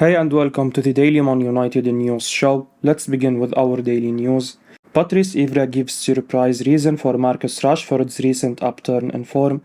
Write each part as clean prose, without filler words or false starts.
Hey and welcome to the Daily Man United News Show. Let's begin with our daily news. Patrice Evra gives surprise reason for Marcus Rashford's recent upturn in form.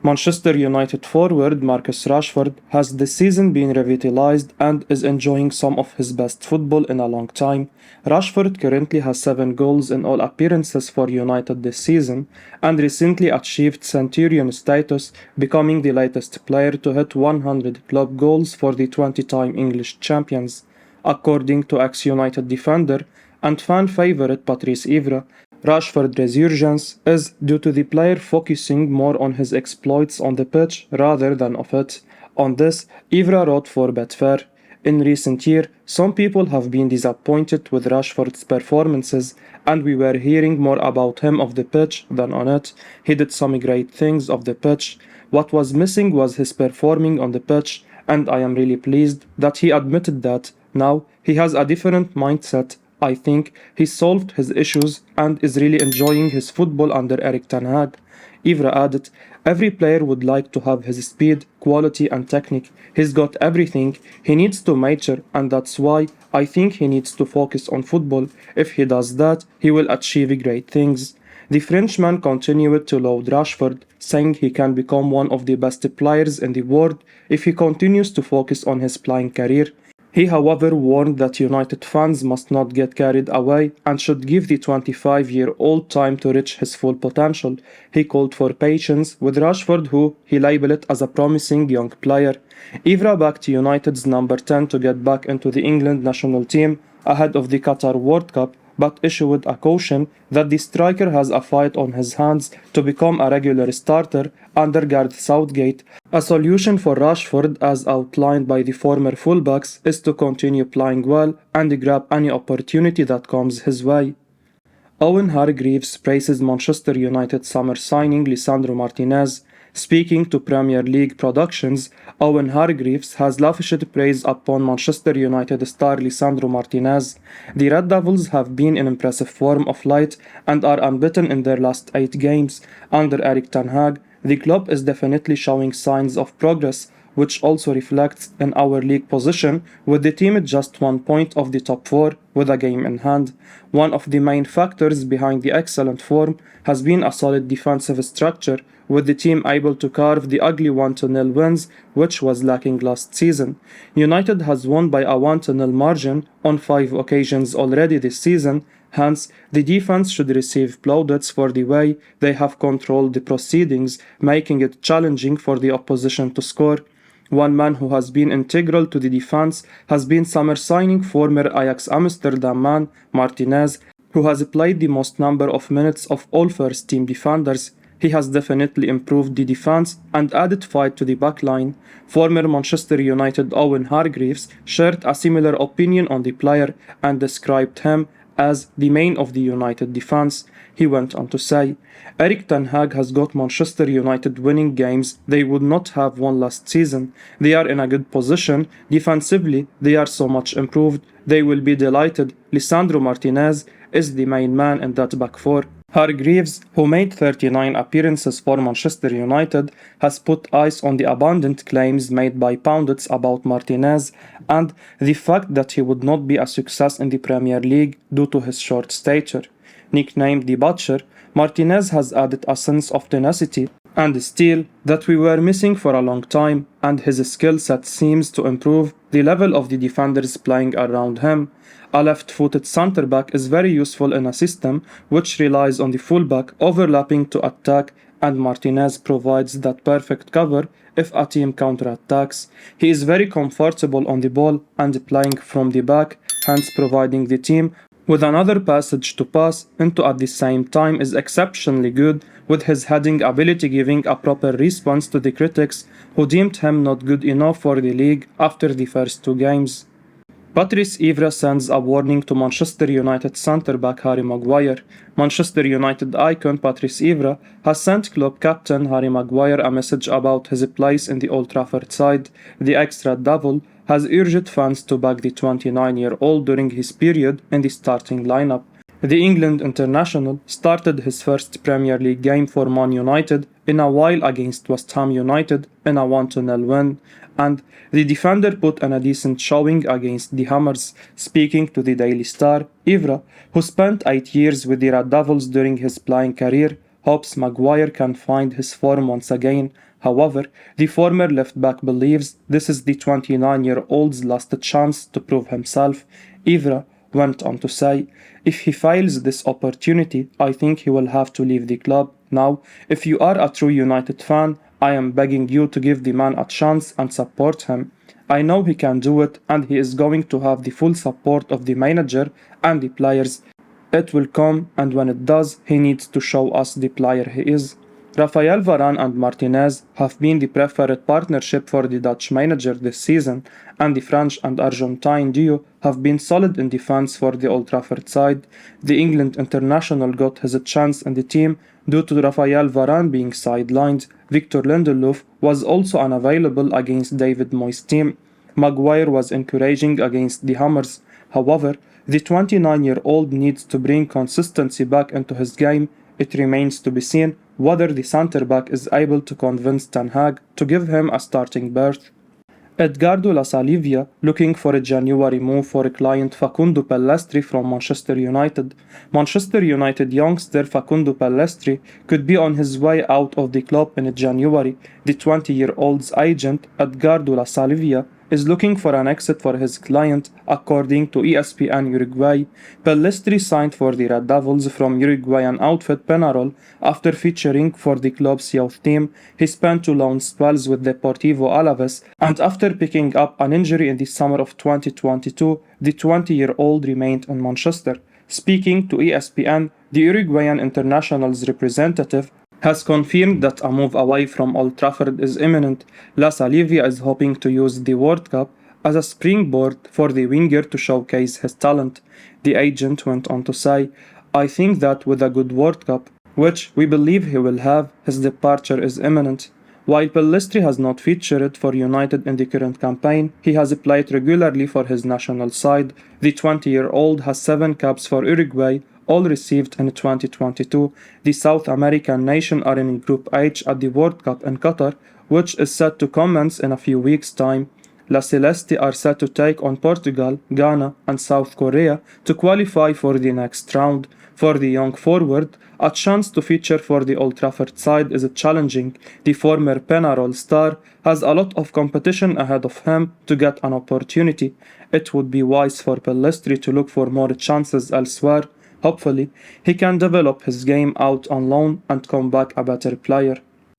Manchester United forward Marcus Rashford has this season been revitalized and is enjoying some of his best football in a long time. Rashford currently has 7 goals in all appearances for United this season and recently achieved Centurion status, becoming the latest player to hit 100 club goals for the 20-time English champions. According to ex-United defender and fan favourite Patrice Evra, Rashford's resurgence is due to the player focusing more on his exploits on the pitch rather than off it. On this, Evra wrote for Betfair. In recent years, some people have been disappointed with Rashford's performances, and we were hearing more about him off the pitch than on it. He did some great things off the pitch. What was missing was his performing on the pitch, and I am really pleased that he admitted that. Now, he has a different mindset. I think he solved his issues and is really enjoying his football under Erik ten Hag. Evra added, every player would like to have his speed, quality and technique. He's got everything. He needs to mature, and that's why I think he needs to focus on football. If he does that, he will achieve great things. The Frenchman continued to laud Rashford, saying he can become one of the best players in the world if he continues to focus on his playing career. He, however, warned that United fans must not get carried away and should give the 25-year-old time to reach his full potential. He called for patience with Rashford, who he labelled as a promising young player. Evra backed United's number 10 to get back into the England national team ahead of the Qatar World Cup, but issued a caution that the striker has a fight on his hands to become a regular starter under Gareth Southgate. A solution for Rashford, as outlined by the former fullbacks, is to continue playing well and grab any opportunity that comes his way. Owen Hargreaves praises Manchester United summer signing Lisandro Martinez. Speaking to Premier League Productions, Owen Hargreaves has lavished praise upon Manchester United star Lisandro Martinez. The Red Devils have been in impressive form of late and are unbeaten in their last 8 games. Under Erik ten Hag, the club is definitely showing signs of progress, which also reflects in our league position, with the team at just 1 point of the top 4 with a game in hand. One of the main factors behind the excellent form has been a solid defensive structure, with the team able to carve the ugly 1-0 wins, which was lacking last season. United has won by a 1-0 margin on 5 occasions already this season. Hence, the defense should receive plaudits for the way they have controlled the proceedings, making it challenging for the opposition to score. One man who has been integral to the defense has been summer signing former Ajax Amsterdam man Martinez, who has played the most number of minutes of all first-team defenders. He has definitely improved the defense and added fight to the backline. Former Manchester United Owen Hargreaves shared a similar opinion on the player and described him as the main of the United defense. He went on to say, Erik ten Hag has got Manchester United winning games they would not have won last season. They are in a good position. Defensively, they are so much improved. They will be delighted. Lisandro Martinez is the main man in that back four. Hargreaves, who made 39 appearances for Manchester United, has put eyes on the abundant claims made by pundits about Martinez and the fact that he would not be a success in the Premier League due to his short stature. Nicknamed the Butcher, Martinez has added a sense of tenacity and steel that we were missing for a long time, and his skill set seems to improve the level of the defenders playing around him. A left-footed centre-back is very useful in a system which relies on the fullback overlapping to attack, and Martinez provides that perfect cover if a team counter-attacks. He is very comfortable on the ball and playing from the back, hence providing the team with another passage to pass into at the same time is exceptionally good, with his heading ability giving a proper response to the critics who deemed him not good enough for the league after the first 2 games. Patrice Evra sends a warning to Manchester United centre-back Harry Maguire. Manchester United icon Patrice Evra has sent club captain Harry Maguire a message about his place in the Old Trafford side. The ex-Red Devil has urged fans to back the 29-year-old during his period in the starting lineup. The England international started his first Premier League game for Man United in a while against West Ham United in a 1-0 win, and the defender put in a decent showing against the Hammers. Speaking to the Daily Star, Evra, who spent 8 years with the Red Devils during his playing career, hopes Maguire can find his form once again. However, the former left-back believes this is the 29-year-old's last chance to prove himself. Evra went on to say, "If he fails this opportunity, I think he will have to leave the club. Now, if you are a true United fan, I am begging you to give the man a chance and support him. I know he can do it and he is going to have the full support of the manager and the players. It will come, and when it does, he needs to show us the player he is." Rafael Varane and Martinez have been the preferred partnership for the Dutch manager this season, and the French and Argentine duo have been solid in defense for the Old Trafford side. The England international got his chance in the team due to Rafael Varane being sidelined. Victor Lindelof was also unavailable against David Moyes' team. Maguire was encouraging against the Hammers. However, the 29-year-old needs to bring consistency back into his game. It remains to be seen whether the centre-back is able to convince Ten Hag to give him a starting berth. Edgardo Lasalvia looking for a January move for client Facundo Pellistri from Manchester United. Manchester United youngster Facundo Pellistri could be on his way out of the club in January. The 20-year-old's agent, Edgardo Lasalvia, is looking for an exit for his client, according to ESPN Uruguay. Pellistri signed for the Red Devils from Uruguayan outfit Penarol after featuring for the club's youth team. He spent 2 loan spells with Deportivo Alaves, and after picking up an injury in the summer of 2022, the 20-year-old remained in Manchester. Speaking to ESPN, the Uruguayan international's representative has confirmed that a move away from Old Trafford is imminent. Lasalvia is hoping to use the World Cup as a springboard for the winger to showcase his talent. The agent went on to say, "I think that with a good World Cup, which we believe he will have, his departure is imminent." While Pellistri has not featured for United in the current campaign, he has played regularly for his national side. The 20-year-old has 7 caps for Uruguay, all received in 2022. The South American nation are in Group H at the World Cup in Qatar, which is set to commence in a few weeks' time. La Celeste are set to take on Portugal, Ghana, and South Korea to qualify for the next round. For the young forward, a chance to feature for the Old Trafford side is challenging. The former Penarol star has a lot of competition ahead of him to get an opportunity. It would be wise for Pellistri to look for more chances elsewhere. Hopefully, he can develop his game out on loan and come back a better player.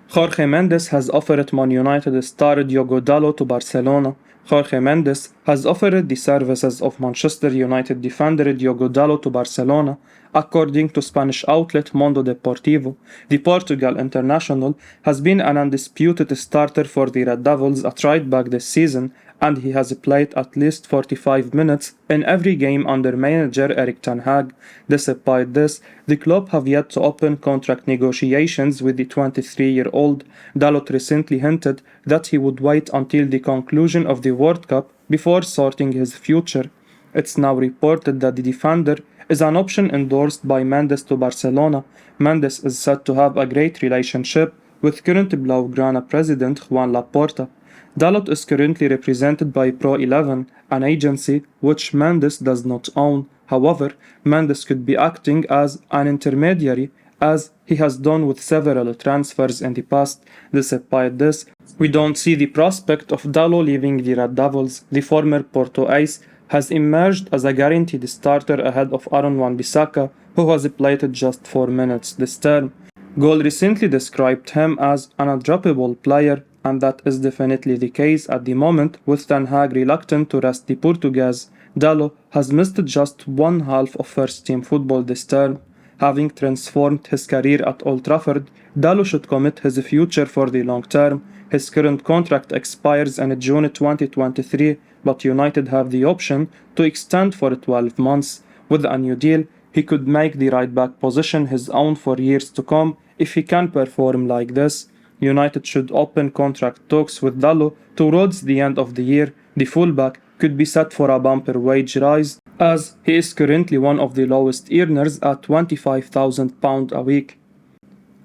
Jorge Mendes has offered Man United star Diogo Dalot to Barcelona. Jorge Mendes has offered the services of Manchester United defender Diogo Dalot to Barcelona, according to Spanish outlet Mundo Deportivo. The Portugal international has been an undisputed starter for the Red Devils at right back this season, and he has played at least 45 minutes in every game under manager Erik ten Hag. Despite this, the club have yet to open contract negotiations with the 23-year-old. Dalot recently hinted that he would wait until the conclusion of the World Cup before sorting his future. It's now reported that the defender is an option endorsed by Mendes to Barcelona. Mendes is said to have a great relationship with current Blaugrana president Juan Laporta. Dalot is currently represented by Pro11, an agency which Mendes does not own. However, Mendes could be acting as an intermediary, as he has done with several transfers in the past. Despite this, we don't see the prospect of Dalot leaving the Red Devils. The former Porto ace has emerged as a guaranteed starter ahead of Aaron Wan-Bissaka, who has played just 4 minutes this term. Goal recently described him as an undroppable player, and that is definitely the case at the moment, with Ten Hag reluctant to rest the Portuguese. Dalot has missed just one half of first-team football this term. Having transformed his career at Old Trafford, Dalot should commit his future for the long term. His current contract expires in June 2023, but United have the option to extend for 12 months. With a new deal, he could make the right-back position his own for years to come if he can perform like this. United should open contract talks with Dalot towards the end of the year. The fullback could be set for a bumper wage rise as he is currently one of the lowest earners at £25,000 a week.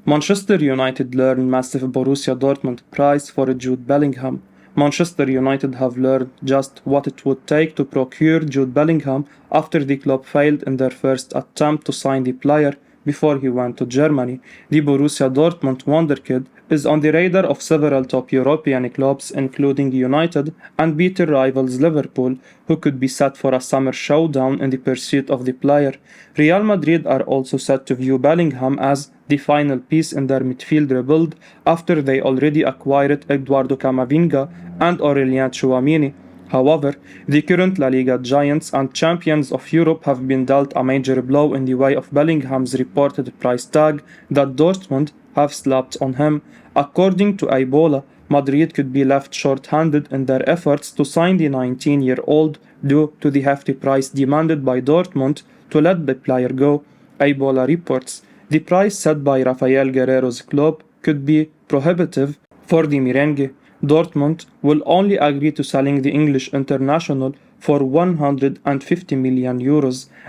Manchester United learned massive Borussia Dortmund price for Jude Bellingham. Manchester United have learned just what it would take to procure Jude Bellingham after the club failed in their first attempt to sign the player before he went to Germany. The Borussia Dortmund wonderkid is on the radar of several top European clubs including United and bitter rivals Liverpool, who could be set for a summer showdown in the pursuit of the player. Real Madrid are also set to view Bellingham as the final piece in their midfield rebuild after they already acquired Eduardo Camavinga and Aurelien Tchouameni. However, the current La Liga giants and champions of Europe have been dealt a major blow in the way of Bellingham's reported price tag that Dortmund have slapped on him. According to Ebola, Madrid could be left short-handed in their efforts to sign the 19-year-old due to the hefty price demanded by Dortmund to let the player go. Ebola reports the price set by Rafael Guerrero's club could be prohibitive for the Merengue. Dortmund will only agree to selling the English international for €150 million.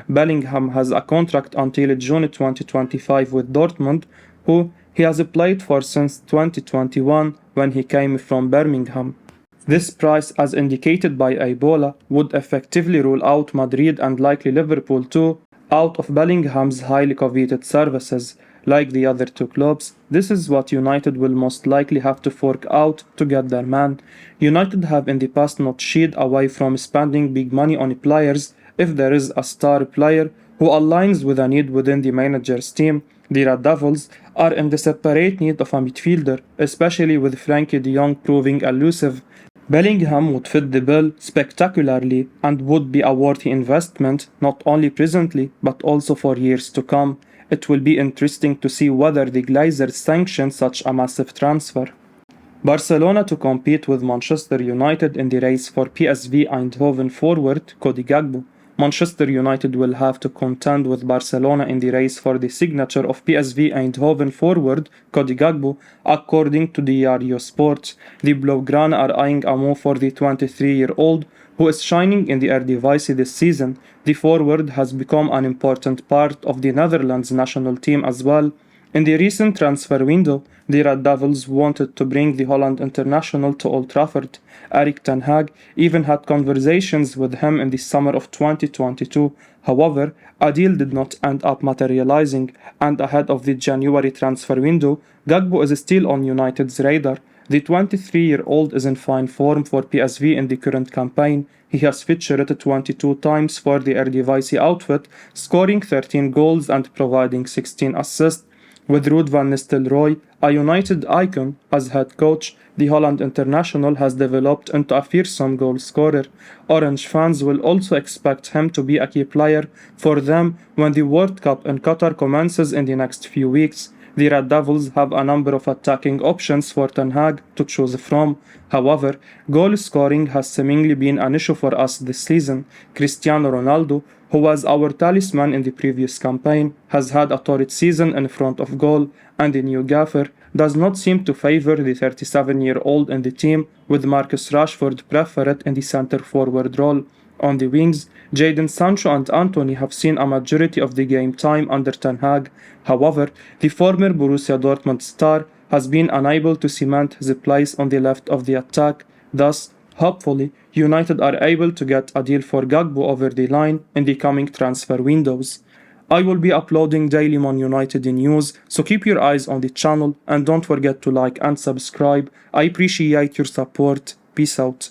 Bellingham has a contract until June 2025 with Dortmund, who he has played for since 2021 when he came from Birmingham. This price, as indicated by Ebola, would effectively rule out Madrid and likely Liverpool too out of Bellingham's highly coveted services. Like the other two clubs, this is what United will most likely have to fork out to get their man. United have in the past not shied away from spending big money on players if there is a star player who aligns with a need within the manager's team. The Red Devils are in desperate need of a midfielder, especially with Frankie de Jong proving elusive. Bellingham would fit the bill spectacularly and would be a worthy investment not only presently but also for years to come. It will be interesting to see whether the Glazers sanction such a massive transfer. Barcelona to compete with Manchester United in the race for PSV Eindhoven forward Cody Gakpo. Manchester United will have to contend with Barcelona in the race for the signature of PSV Eindhoven forward Cody Gakpo, according to Diario Sport. The Blaugrana are eyeing a move for the 23-year-old, who is shining in the Eredivisie this season. The forward has become an important part of the Netherlands national team as well. In the recent transfer window, the Red Devils wanted to bring the Holland international to Old Trafford. Erik ten Hag even had conversations with him in the summer of 2022. However, a deal did not end up materializing, and ahead of the January transfer window, Gakpo is still on United's radar. The 23-year-old is in fine form for PSV in the current campaign. He has featured 22 times for the Eredivisie outfit, scoring 13 goals and providing 16 assists. With Ruud van Nistelrooy, a United icon, as head coach, the Holland international has developed into a fearsome goal scorer. Orange fans will also expect him to be a key player for them when the World Cup in Qatar commences in the next few weeks. The Red Devils have a number of attacking options for Ten Hag to choose from. However, goal scoring has seemingly been an issue for us this season. Cristiano Ronaldo, who was our talisman in the previous campaign, has had a torrid season in front of goal, and the new gaffer does not seem to favor the 37-year-old in the team, with Marcus Rashford preferred in the centre-forward role. On the wings, Jadon Sancho and Antony have seen a majority of the game time under Ten Hag. However, the former Borussia Dortmund star has been unable to cement his place on the left of the attack. Thus, hopefully, United are able to get a deal for Gakpo over the line in the coming transfer windows. I will be uploading daily Man United news, so keep your eyes on the channel and don't forget to like and subscribe. I appreciate your support. Peace out.